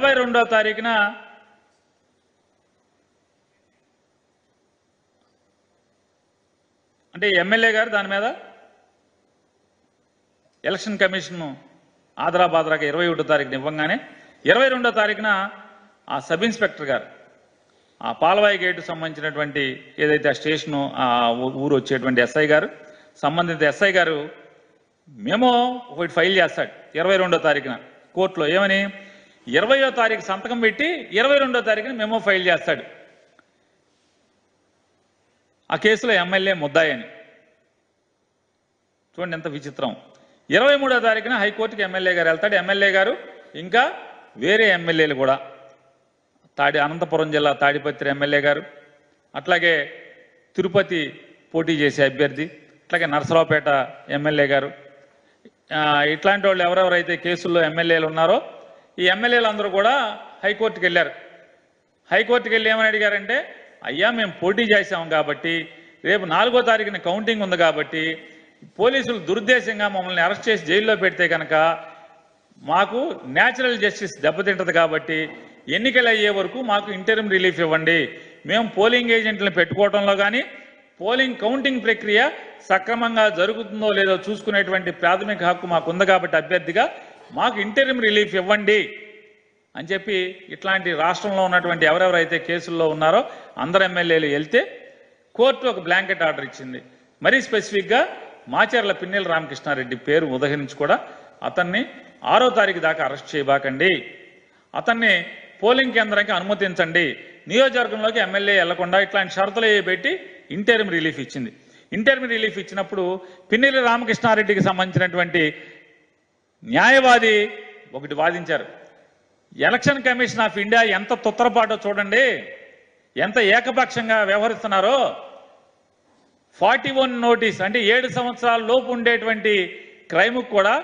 22వ తారీఖున అంటే ఎమ్మెల్యే గారు దాని మీద ఎలక్షన్ కమిషన్ ఆదరాబాద్రాగా 21వ తారీఖున ఇవ్వగానే 22వ తారీఖున ఆ సబ్ ఇన్స్పెక్టర్ గారు ఆ పాలవాయి గేటు సంబంధించినటువంటి ఏదైతే ఆ స్టేషను ఆ ఊరు వచ్చేటువంటి ఎస్ఐ గారు సంబంధిత ఎస్ఐ గారు మెమో ఒకటి ఫైల్ చేస్తాడు 22వ తారీఖున కోర్టులో. ఏమని 20వ తారీఖు సంతకం పెట్టి 22వ తారీఖున మెమో ఫైల్ చేస్తాడు ఆ కేసులో ఎమ్మెల్యే ముద్దాయి అని. చూడండి ఎంత విచిత్రం. 23వ తారీఖున హైకోర్టుకి ఎమ్మెల్యే గారు వెళ్తాడు. ఎమ్మెల్యే గారు ఇంకా వేరే ఎమ్మెల్యేలు కూడా అనంతపురం జిల్లా తాడిపత్రి ఎమ్మెల్యే గారు, అట్లాగే తిరుపతి పోటీ చేసే అభ్యర్థి, అట్లాగే నరసరావుపేట ఎమ్మెల్యే గారు, ఇట్లాంటి వాళ్ళు ఎవరెవరైతే కేసుల్లో ఎమ్మెల్యేలు ఉన్నారో ఈ ఎమ్మెల్యేలు అందరూ కూడా హైకోర్టుకి వెళ్ళారు. హైకోర్టుకి వెళ్ళి ఏమని అడిగారంటే, అయ్యా మేము పోటీ చేసాం కాబట్టి రేపు 4వ తారీఖున కౌంటింగ్ ఉంది కాబట్టి పోలీసులు దురుద్దేశంగా మమ్మల్ని అరెస్ట్ చేసి జైల్లో పెడితే కనుక మాకు న్యాచురల్ జస్టిస్ దెబ్బతింటది కాబట్టి ఎన్నికలు అయ్యే వరకు మాకు ఇంటరిమ్ రిలీఫ్ ఇవ్వండి. మేము పోలింగ్ ఏజెంట్లను పెట్టుకోవడంలో కానీ పోలింగ్ కౌంటింగ్ ప్రక్రియ సక్రమంగా జరుగుతుందో లేదో చూసుకునేటువంటి ప్రాథమిక హక్కు మాకు ఉంది కాబట్టి అభ్యర్థిగా మాకు ఇంటరిమ్ రిలీఫ్ ఇవ్వండి అని చెప్పి ఇట్లాంటి రాష్ట్రంలో ఉన్నటువంటి ఎవరెవరైతే కేసుల్లో ఉన్నారో అందరు ఎమ్మెల్యేలు వెళ్తే కోర్టు ఒక బ్లాంకెట్ ఆర్డర్ ఇచ్చింది. మరీ స్పెసిఫిక్గా మాచర్ల పిన్నెల రామకృష్ణారెడ్డి పేరు ఉదహరించి కూడా అతన్ని 6వ తారీఖు దాకా అరెస్ట్ చేయబాకండి, అతన్ని పోలింగ్ కేంద్రానికి అనుమతించండి, నియోజకవర్గంలోకి ఎమ్మెల్యే వెళ్లకుండా ఇట్లాంటి షరతులు పెట్టి ఇంటరిమ్ రిలీఫ్ ఇచ్చింది. ఇంటరిమ్ రిలీఫ్ ఇచ్చినప్పుడు పిన్నెల రామకృష్ణారెడ్డికి సంబంధించినటువంటి న్యాయవాది ఒకటి వాదించారు. ఎలక్షన్ కమిషన్ ఆఫ్ ఇండియా ఎంత తొత్తరపాటో చూడండి, ఎంత ఏకపక్షంగా వ్యవహరిస్తున్నారో. 41 నోటీస్ అంటే 7 సంవత్సరాల లోపు ఉండేటువంటి క్రైమ్కు కూడా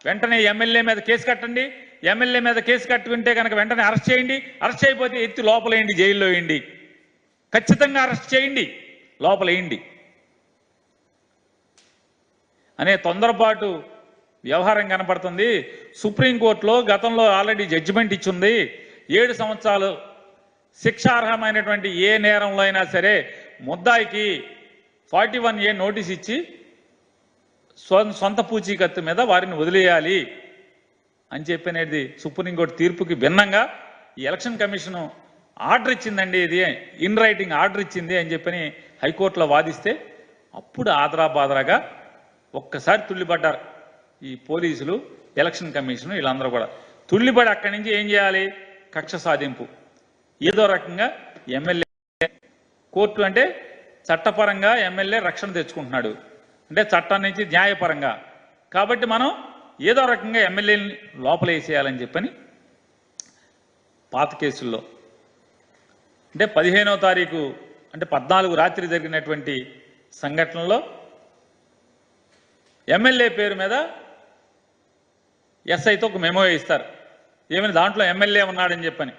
వెంటనే ఎమ్మెల్యే మీద కేసు కట్టండి, ఎమ్మెల్యే మీద కేసు కట్టుకుంటే కనుక వెంటనే అరెస్ట్ చేయండి, అరెస్ట్ చేయకపోతే ఎత్తి లోపలేయండి, జైల్లో వేయండి, ఖచ్చితంగా అరెస్ట్ చేయండి, లోపలేయండి అనే తొందరపాటు వ్యవహారం కనపడుతుంది. సుప్రీంకోర్టులో గతంలో ఆల్రెడీ జడ్జిమెంట్ ఇచ్చింది. 7 సంవత్సరాలు శిక్షార్హమైనటువంటి ఏ నేరంలో అయినా సరే ముద్దాయికి 41A నోటీస్ ఇచ్చి సొంత పూచీకత్తు మీద వారిని వదిలేయాలి అని చెప్పినది సుప్రీంకోర్టు తీర్పుకి భిన్నంగా ఈ ఎలక్షన్ కమిషన్ ఆర్డర్ ఇచ్చిందండి, ఇది ఇన్ రైటింగ్ ఆర్డర్ ఇచ్చింది అని చెప్పని హైకోర్టులో వాదిస్తే అప్పుడు ఆదరాబాదరాగా ఒక్కసారి తుల్లిపడ్డారు ఈ పోలీసులు, ఎలక్షన్ కమిషన్, వీళ్ళందరూ కూడా తుల్లిపడి అక్కడి నుంచి ఏం చేయాలి, కక్ష సాధింపు. ఏదో రకంగా ఎమ్మెల్యే కోర్టు అంటే చట్టపరంగా ఎమ్మెల్యే రక్షణ తెచ్చుకుంటున్నాడు, అంటే చట్టం నుంచి న్యాయపరంగా, కాబట్టి మనం ఏదో రకంగా ఎమ్మెల్యేని లోపలేసేయాలని చెప్పని పాత కేసుల్లో అంటే 15వ తారీఖు అంటే 14 రాత్రి జరిగినటువంటి సంఘటనలో ఎమ్మెల్యే పేరు మీద ఎస్ఐతో ఒక మెమో ఇస్తారు. ఏమని దాంట్లో ఎమ్మెల్యే ఉన్నాడని చెప్పని.